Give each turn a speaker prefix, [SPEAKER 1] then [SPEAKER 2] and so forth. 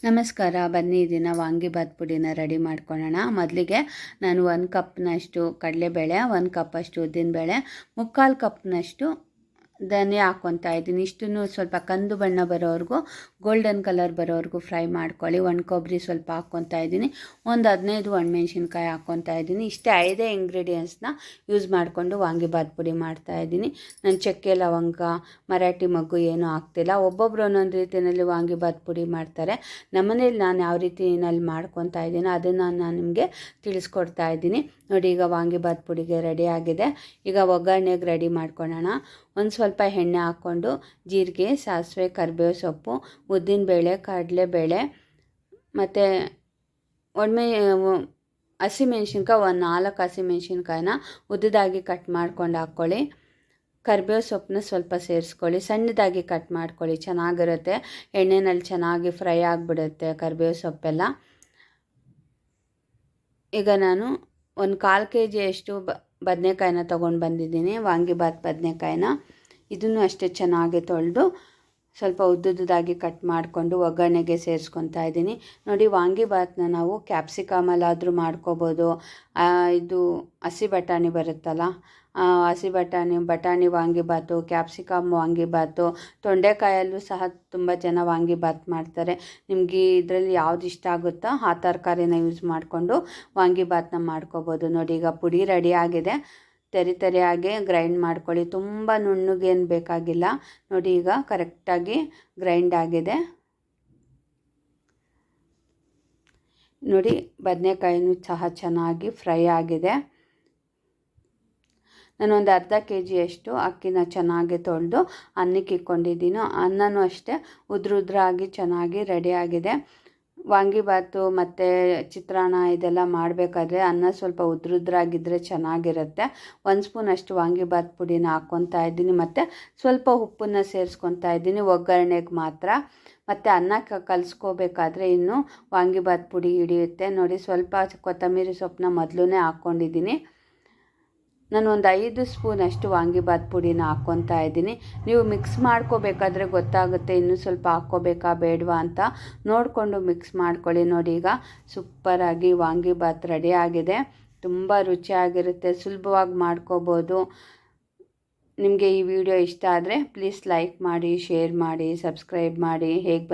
[SPEAKER 1] ನಮಸ್ಕಾರ. ಬನ್ನಿ ಈ ದಿನ ವಾಂಗಿಬಾತ್ ಪುಡಿನ ರೆಡಿ ಮಾಡ್ಕೊಳ್ಳೋಣ. ಮೊದಲಿಗೆ ನಾನು 1 ಕಪ್ನಷ್ಟು ಕಡಲೆಬೇಳೆ, 1 ಕಪ್ಪಷ್ಟು ಉದ್ದಿನಬೇಳೆ, 3/4 ಕಪ್ನಷ್ಟು ಧನಿಯಾ ಹಾಕ್ಕೊತಾ ಇದ್ದೀನಿ. ಇಷ್ಟನ್ನು ಸ್ವಲ್ಪ ಕಂದು ಬಣ್ಣ ಬರೋವರೆಗೂ, ಗೋಲ್ಡನ್ ಕಲರ್ ಬರೋವರೆಗೂ ಫ್ರೈ ಮಾಡ್ಕೊಳ್ಳಿ. ಕೊಬ್ಬರಿ ಸ್ವಲ್ಪ ಹಾಕ್ಕೊತಾ ಇದ್ದೀನಿ. ಒಂದು 15 ಒಣಮೆಣ್ಸಿನ್ಕಾಯಿ ಹಾಕ್ಕೊತಾ ಇದ್ದೀನಿ. ಇಷ್ಟೇ 5 ಇಂಗ್ರೀಡಿಯೆಂಟ್ಸ್ನ ಯೂಸ್ ಮಾಡಿಕೊಂಡು ವಾಂಗಿಬಾತ್ ಪುಡಿ ಮಾಡ್ತಾಯಿದ್ದೀನಿ. ನಾನು ಚಕ್ಕೆ, ಲವಂಗ, ಮರಾಠಿ ಮೊಗ್ಗು ಏನೂ ಹಾಕ್ತಿಲ್ಲ. ಒಬ್ಬೊಬ್ಬರು ಒಂದೊಂದು ರೀತಿಯಲ್ಲಿ ವಾಂಗಿಬಾತ್ ಪುಡಿ ಮಾಡ್ತಾರೆ. ನಮ್ಮನೇಲಿ ನಾನು ಯಾವ ರೀತಿಯಲ್ಲಿ ಮಾಡ್ಕೊತಾ ಇದ್ದೀನೋ ಅದನ್ನು ನಾನು ನಿಮಗೆ ತಿಳಿಸ್ಕೊಡ್ತಾ ಇದ್ದೀನಿ. ನೋಡಿ, ಈಗ ವಾಂಗಿಬಾತ್ ಪುಡಿಗೆ ರೆಡಿ ಆಗಿದೆ. ಈಗ ಒಗ್ಗರಣೆಗೆ ರೆಡಿ ಮಾಡ್ಕೊಳ್ಳೋಣ. ಒಂದು ಸ್ವಲ್ಪ ಎಣ್ಣೆ ಹಾಕ್ಕೊಂಡು ಜೀರಿಗೆ, ಸಾಸಿವೆ, ಕರಿಬೇವು ಸೊಪ್ಪು, ಉದ್ದಿನಬೇಳೆ, ಕಡಲೆಬೇಳೆ ಮತ್ತು ಹಸಿಮೆಣ್ಸಿನ್ಕಾಯಿ, ಒಂದು 4 ಹಸಿಮೆಣ್ಸಿನ್ಕಾಯಿನ ಉದ್ದದಾಗಿ ಕಟ್ ಮಾಡ್ಕೊಂಡು ಹಾಕ್ಕೊಳ್ಳಿ. ಕರಿಬೇವು ಸೊಪ್ಪನ್ನ ಸ್ವಲ್ಪ ಸೇರಿಸ್ಕೊಳ್ಳಿ. ಸಣ್ಣದಾಗಿ ಕಟ್ ಮಾಡ್ಕೊಳ್ಳಿ, ಚೆನ್ನಾಗಿರುತ್ತೆ. ಎಣ್ಣೆನಲ್ಲಿ ಚೆನ್ನಾಗಿ ಫ್ರೈ ಆಗಿಬಿಡುತ್ತೆ ಕರಿಬೇವು ಸೊಪ್ಪೆಲ್ಲ. ಈಗ ನಾನು ಒಂದು 1/4 kg ಬದನೆಕಾಯಿನ ತೊಗೊಂಡು ಬಂದಿದ್ದೀನಿ, ವಾಂಗಿಬಾತ್ ಬದನೆಕಾಯಿನ. ಇದನ್ನು ಅಷ್ಟೇ ಚೆನ್ನಾಗಿ ತೊಳೆದು ಸ್ವಲ್ಪ ಉದ್ದುದಾಗಿ ಕಟ್ ಮಾಡಿಕೊಂಡು ಒಗ್ಗರಣೆಗೆ ಸೇರಿಸ್ಕೊತಾ ಇದ್ದೀನಿ. ನೋಡಿ, ವಾಂಗಿಬಾತನ್ನ ನಾವು ಕ್ಯಾಪ್ಸಿಕಮಲ್ಲಾದರೂ ಮಾಡ್ಕೋಬೋದು. ಇದು ಹಸಿ ಬಟಾಣಿ ಬರುತ್ತಲ್ಲ, ಹಸಿ ಬಟಾಣಿ ವಾಂಗಿಬಾತು, ಕ್ಯಾಪ್ಸಿಕಮ್ ವಾಂಗಿಬಾತು, ತೊಂಡೆಕಾಯಲ್ಲೂ ಸಹ ತುಂಬ ಜನ ವಾಂಗಿಬಾತ್ ಮಾಡ್ತಾರೆ. ನಿಮಗೆ ಇದರಲ್ಲಿ ಯಾವ್ದು ಇಷ್ಟ ಆಗುತ್ತೋ ಆ ತರಕಾರಿನ ಯೂಸ್ ಮಾಡಿಕೊಂಡು ವಾಂಗಿಬಾತನ್ನ ಮಾಡ್ಕೋಬೋದು. ನೋಡಿ, ಈಗ ಪುಡಿ ರೆಡಿ ಆಗಿದೆ. ತೆರೆಯಾಗಿ ಗ್ರೈಂಡ್ ಮಾಡ್ಕೊಳ್ಳಿ. ತುಂಬ ನುಣ್ಣಗೇನು ಬೇಕಾಗಿಲ್ಲ. ನೋಡಿ, ಈಗ ಕರೆಕ್ಟಾಗಿ ಗ್ರೈಂಡ್ ಆಗಿದೆ. ನೋಡಿ, ಬದನೆಕಾಯಿನೂ ಸಹ ಚೆನ್ನಾಗಿ ಫ್ರೈ ಆಗಿದೆ. ನಾನೊಂದು ಅರ್ಧ kg ಅಕ್ಕಿನ ಚೆನ್ನಾಗಿ ತೊಳೆದು ಅನ್ನಕ್ಕೆ ಇಟ್ಕೊಂಡಿದ್ದೀನಿ. ಅನ್ನನೂ ಅಷ್ಟೇ ಉದ್ರಾಗಿ ಚೆನ್ನಾಗಿ ರೆಡಿಯಾಗಿದೆ. ವಾಂಗಿಬಾತು ಮತ್ತು ಚಿತ್ರಾನ್ನ ಇದೆಲ್ಲ ಮಾಡಬೇಕಾದ್ರೆ ಅನ್ನ ಸ್ವಲ್ಪ ಉದ್ರಾಗಿದ್ದರೆ ಚೆನ್ನಾಗಿರುತ್ತೆ. 1 ಸ್ಪೂನಷ್ಟು ವಾಂಗಿಬಾತ್ ಪುಡಿನ ಹಾಕ್ಕೊತಾ ಇದ್ದೀನಿ ಮತ್ತು ಸ್ವಲ್ಪ ಉಪ್ಪನ್ನು ಸೇರಿಸ್ಕೊತಾ ಇದ್ದೀನಿ ಒಗ್ಗರಣೆಗೆ ಮಾತ್ರ. ಮತ್ತು ಅನ್ನ ಕಲಿಸ್ಕೋಬೇಕಾದ್ರೆ ಇನ್ನು ವಾಂಗಿಬಾತ್ ಪುಡಿ ಹಿಡಿಯುತ್ತೆ. ನೋಡಿ, ಸ್ವಲ್ಪ ಕೊತ್ತಂಬರಿ ಸೊಪ್ಪನ್ನ ಮೊದಲೇ ಹಾಕ್ಕೊಂಡಿದ್ದೀನಿ. ನಾನು ಒಂದು 5 ಸ್ಪೂನಷ್ಟು ವಾಂಗಿಬಾತ್ ಪುಡಿನ ಹಾಕ್ಕೊತಾ ಇದ್ದೀನಿ. ನೀವು ಮಿಕ್ಸ್ ಮಾಡ್ಕೋಬೇಕಾದ್ರೆ ಗೊತ್ತಾಗುತ್ತೆ ಇನ್ನೂ ಸ್ವಲ್ಪ ಹಾಕ್ಕೋಬೇಕಾ ಬೇಡವಾ ಅಂತ ನೋಡಿಕೊಂಡು ಮಿಕ್ಸ್ ಮಾಡ್ಕೊಳ್ಳಿ. ನೋಡಿ, ಈಗ ಸೂಪರಾಗಿ ವಾಂಗಿಬಾತ್ ರೆಡಿ ಆಗಿದೆ. ತುಂಬ ರುಚಿಯಾಗಿರುತ್ತೆ, ಸುಲಭವಾಗಿ ಮಾಡ್ಕೋಬೋದು. ನಿಮಗೆ ಈ ವಿಡಿಯೋ ಇಷ್ಟ ಆದರೆ ಪ್ಲೀಸ್ ಲೈಕ್ ಮಾಡಿ, ಶೇರ್ ಮಾಡಿ, ಸಬ್ಸ್ಕ್ರೈಬ್ ಮಾಡಿ. ಹೇಗೆ